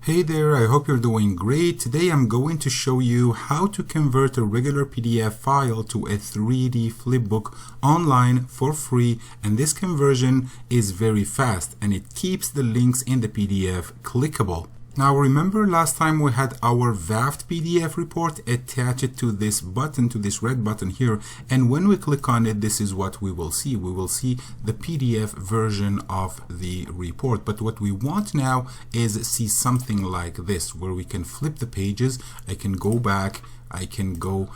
Hey there, I hope you're doing great. Today I'm going to show you how to convert a regular PDF file to a 3D flipbook online for free, and this conversion is very fast and it keeps the links in the PDF clickable. Now remember last time we had our VAFT PDF report attached to this button, to this red button here, and when we click on it, this is what we will see. We will see the PDF version of the report, but what we want now is see something like this where we can flip the pages. I can go back, I can go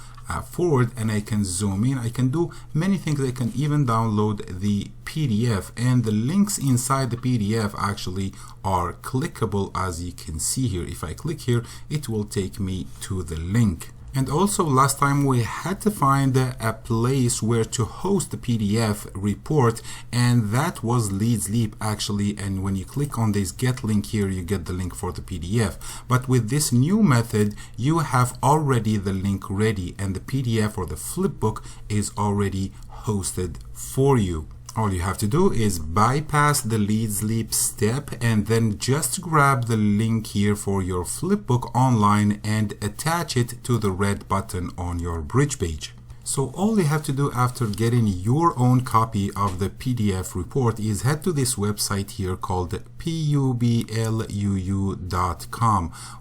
forward, and I can zoom in. I can do many things. I can even download the PDF, and the links inside the PDF actually are clickable, as you can see here. If I click here, it will take me to the link. And also last time we had to find a place where to host the PDF report, and that was Leads Leap actually, and when you click on this get link here, you get the link for the PDF. But with this new method, you have already the link ready, and the PDF or the flipbook is already hosted for you. All you have to do is bypass the Leads Leap step and then just grab the link here for your flipbook online and attach it to the red button on your bridge page. So all you have to do after getting your own copy of the PDF report is head to this website here called puuu.com.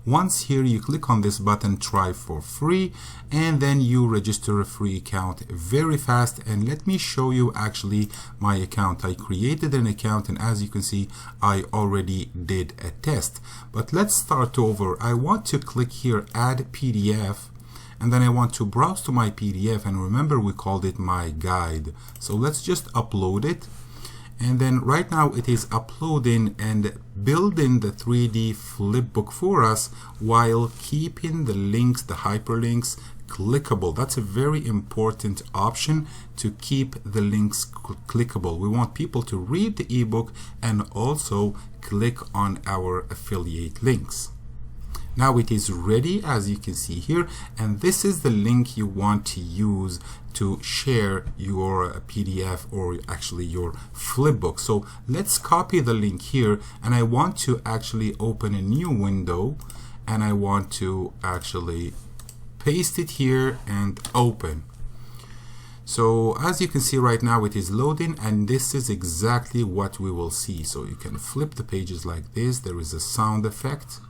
Once here you click on this button, try for free, and then you register a free account very fast. And let me show you actually my account. I created an account, and as you can see, I already did a test. But let's start over. I want to click here, add PDF. And then I want to browse to my PDF, and remember we called it my guide. So let's just upload it. And then right now it is uploading and building the 3D flipbook for us while keeping the links, the hyperlinks, clickable. That's a very important option, to keep the links clickable. We want people to read the ebook and also click on our affiliate links. Now it is ready, as you can see here, and this is the link you want to use to share your PDF or actually your flipbook. So let's copy the link here, and I want to actually open a new window, and I want to actually paste it here and open. So as you can see right now, it is loading, and this is exactly what we will see. So you can flip the pages like this. There is a sound effect,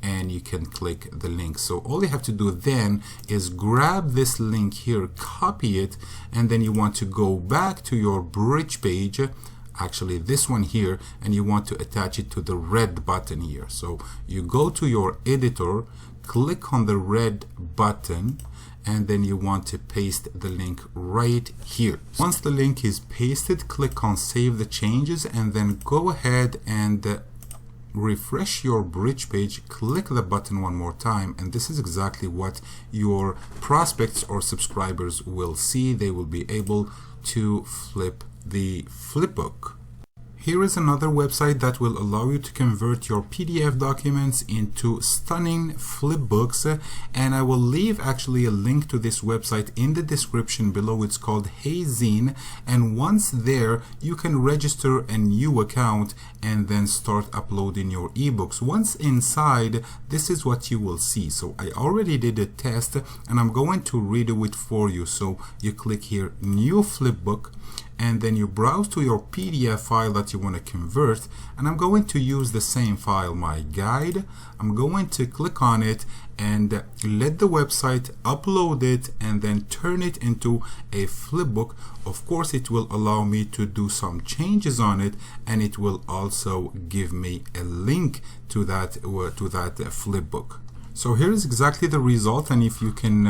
and you can click the link. So all you have to do then is grab this link here, copy it, and then you want to go back to your bridge page, actually this one here, and you want to attach it to the red button here. So you go to your editor, click on the red button, and then you want to paste the link right here. Once the link is pasted, click on save the changes, and then go ahead and refresh your bridge page, click the button one more time, and this is exactly what your prospects or subscribers will see. They will be able to flip the flipbook. Here is another website that will allow you to convert your PDF documents into stunning flipbooks, and I will leave actually a link to this website in the description below. It's called Heyzine, and once there you can register a new account and then start uploading your ebooks. Once inside, this is what you will see. So I already did a test, and I'm going to redo it for you. So you click here, new flipbook, and then you browse to your PDF file that you want to convert, and I'm going to use the same file, my guide. I'm going to click on it and let the website upload it and then turn it into a flipbook. Of course, it will allow me to do some changes on it, and it will also give me a link to that flipbook. So here is exactly the result, and if you can,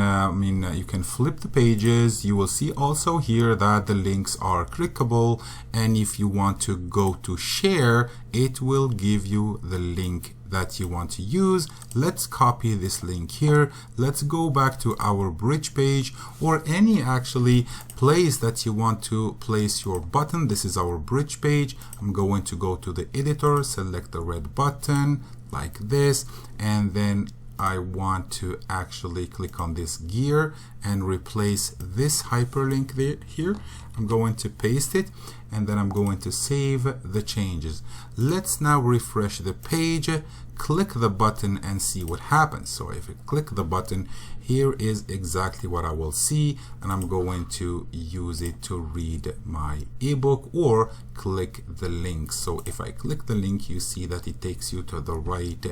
you can flip the pages, you will see also here that the links are clickable, and if you want to go to share, it will give you the link that you want to use. Let's copy this link here. Let's go back to our bridge page, or any actually place that you want to place your button. This is our bridge page. I'm going to go to the editor, select the red button like this, and then I want to actually click on this gear and replace this hyperlink here. I'm going to paste it, and then I'm going to save the changes. Let's now refresh the page, click the button and see what happens. So if I click the button, here is exactly what I will see, and I'm going to use it to read my ebook or click the link. So if I click the link, you see that it takes you to the right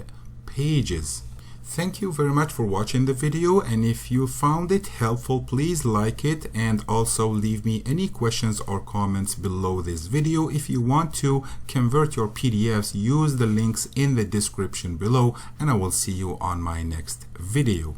pages. Thank you very much for watching the video, and if you found it helpful, please like it and also leave me any questions or comments below this video. If you want to convert your PDFs, use the links in the description below, and I will see you on my next video.